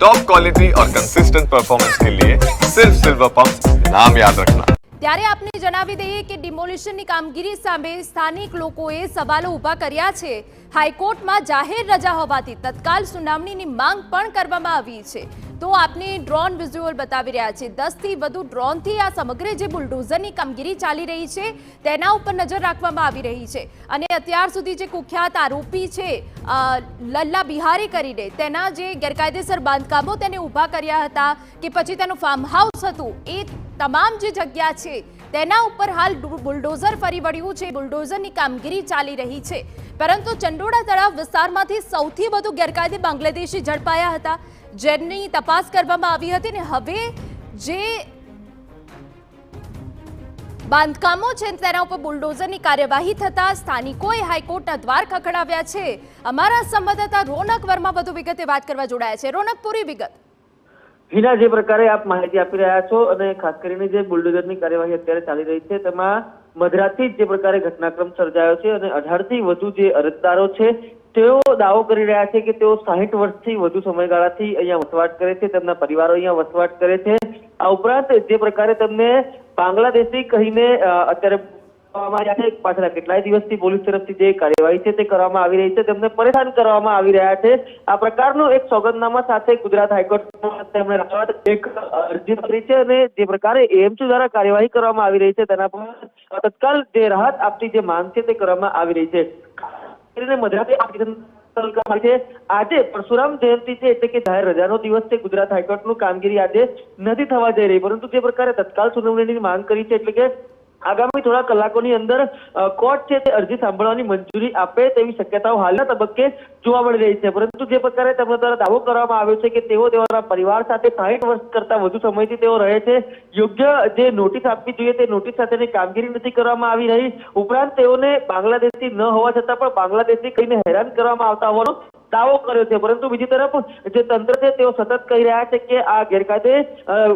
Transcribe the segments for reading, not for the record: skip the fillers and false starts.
Top quality और consistent performance के लिए सिर्फ सिल्वर पंप नाम याद रखना। ત્યારે આપને જણાવી દઈએ કે ડિમોલિશનની કામગીરી સામે સ્થાનિક લોકોએ સવાલો ઊભા કર્યા છે। હાઈકોર્ટમાં જાહેર રજા હોવાથી તત્કાલ સુનાવણીની માંગ પણ કરવામાં આવી છે। તો આપને ડ્રોન વિઝ્યુઅલ બતાવી રહ્યા છે। 10 થી વધુ ડ્રોનથી આ સમગ્ર જે બુલડોઝરની કામગીરી ચાલી રહી છે તેના ઉપર નજર રાખવામાં આવી રહી છે। અને અત્યાર સુધી જે કુખ્યાત આરોપી છે લલ્લા બિહારી કરીને તેના જે ગેરકાયદેસર બાંધકામો તેને ઊભા કર્યા હતા કે પછી તેનું ફાર્મ હાઉસ હતું, એ તમામ જે જગ્યા છે તેના ઉપર હાલ બુલડોઝર ફરી વળ્યું છે। બુલડોઝરની કામગીરી ચાલી રહી છે, પરંતુ ચંડોળા તળાવ વિસ્તારમાંથી સૌથી વધુ ગેરકાયદે બાંગ્લાદેશી ઝડપાયા હતા, જેની તપાસ કરવામાં આવી હતી। ને હવે જે બાંધકામો છે તેના ઉપર બુલડોઝરની કાર્યવાહી થતા સ્થાનિકોએ હાઈકોર્ટના દ્વાર ખખડાવ્યા છે। અમારા સંવાદદાતા રોનક વર્મા વધુ વિગતે વાત કરવા જોડાયા છે। રોનક, પૂરી વિગત। હિના, જે પ્રકારે આપ માહિતી આપી રહ્યા છો અને ખાસ કરીને જે બુલડોઝરની કાર્યવાહી અત્યારે ચાલી રહી છે તેમાં મધરાતથી જ જે પ્રકારે ઘટનાક્રમ સર્જાયો છે અને 18 થી વધુ જે અરજદારો છે તેઓ દાવો કરી રહ્યા છે કે તેઓ 60 વર્ષથી વધુ સમયગાળાથી અહીંયા વસવાટ કરે છે, તેમના પરિવારો અહીંયા વસવાટ કરે છે। આ ઉપરાંત જે પ્રકારે તેમને બાંગ્લાદેશી કહીને અત્યારે પાછળ કેટલાય દિવસથી પોલીસ તરફથી જે કાર્યવાહી છે તે કરવામાં આવી રહી છે, તેમને પરેશાન કરવામાં આવી રહ્યા છે। આ પ્રકારનું એક સોગંદનામા સાથે ગુજરાત હાઈકોર્ટમાં તેમણે એક અરજી કરી છે અને જે પ્રકારે એએમસી દ્વારા કાર્યવાહી કરવામાં આવી રહી છે તેના પર તત્કાલ જે રાહત આપતી જે માંગ છે તે કરવામાં આવી રહી છે। મધરાતે આજે પરશુરામ જયંતિ છે એટલે કે જાહેર રજાનો દિવસ છે। ગુજરાત હાઈકોર્ટનું કામગીરી આજે નથી થવા જઈ રહી, પરંતુ જે પ્રકારે તત્કાલ સુનાવણીની માંગ કરી છે એટલે કે આગામી થોડા કલાકોની અંદર કોર્ટ છે તે અરજી સાંભળવાની મંજૂરી આપે તેવી શક્યતાઓ હાલના તબક્કે જોવા મળી રહી છે। પરંતુ જે પ્રકારે તેમના દ્વારા દાવો કરવામાં આવ્યો છે કે તેઓ તેઓના પરિવાર સાથે 60 વર્ષ કરતા વધુ સમયથી તેઓ રહે છે, યોગ્ય જે નોટિસ આપવી જોઈએ તે નોટિસ સાથેની કામગીરી નથી કરવામાં આવી રહી। ઉપરાંત તેઓને બાંગ્લાદેશી ન હોવા છતાં પણ બાંગ્લાદેશી કહીને હેરાન કરવામાં આવતા હોવાનો દાવો કર્યો છે। પરંતુ બીજી તરફ જે તંત્ર છે તેઓ સતત કહી રહ્યા છે કે આ ગેરકાયદે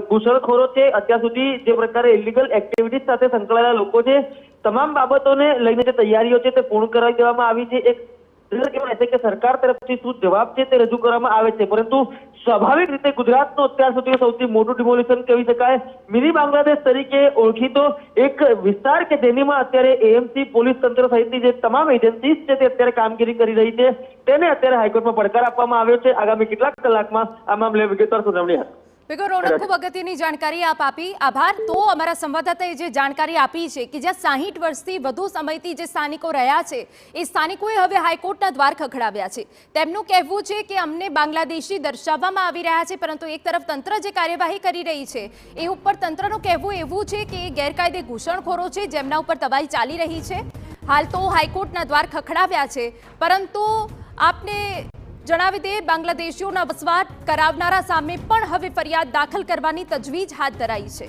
ઘૂસણખોરો છે, અત્યાર સુધી જે પ્રકારે ઇલીગલ એક્ટિવિટીઝ સાથે સંકળાયેલા લોકો છે, તમામ બાબતોને લઈને જે તૈયારીઓ છે તે પૂર્ણ કરાવી દેવામાં આવી છે। એક કહેવાય છે કે સરકાર તરફથી શું જવાબ છે તે રજૂ કરવામાં આવે છે, પરંતુ સ્વાભાવિક રીતે ગુજરાતનું અત્યાર સુધી સૌથી મોટું ડિમોલિશન કહી શકાય, મિની બાંગ્લાદેશ તરીકે ઓળખીતો એક વિસ્તાર કે જેનીમાં અત્યારે એએમસી, પોલીસ તંત્ર સહિતની જે તમામ એજન્સીઝ છે તે અત્યારે કામગીરી કરી રહી છે, તેને અત્યારે હાઈકોર્ટમાં પડકાર આપવામાં આવ્યો છે। આગામી કેટલાક કલાકમાં આ મામલે વિગતવાર સુનાવણી હશે। બિલકુલ રોનક, ખૂબ અગત્યની જાણકારી આપ આપી, આભાર। તો અમારા સંવાદદાતાએ જે જાણકારી આપી છે કે જ્યાં 60 વર્ષથી વધુ સમયથી જે સ્થાનિકો રહ્યા છે એ સ્થાનિકોએ હવે હાઈકોર્ટના દ્વાર ખખડાવ્યા છે। તેમનું કહેવું છે કે અમને બાંગ્લાદેશી દર્શાવવામાં આવી રહ્યા છે, પરંતુ એક તરફ તંત્ર જે કાર્યવાહી કરી રહી છે એ ઉપર તંત્રનું કહેવું એવું છે કે એ ગેરકાયદે ઘૂસણખોરો છે જેમના ઉપર તવાઈ ચાલી રહી છે। હાલ તો હાઈકોર્ટના દ્વાર ખખડાવ્યા છે, પરંતુ આપને જણાવી દે બાંગ્લાદેશીઓના વસવાટ કરાવનારા સામે પણ હવે ફરિયાદ દાખલ કરવાની તજવીજ હાથ ધરાઈ છે।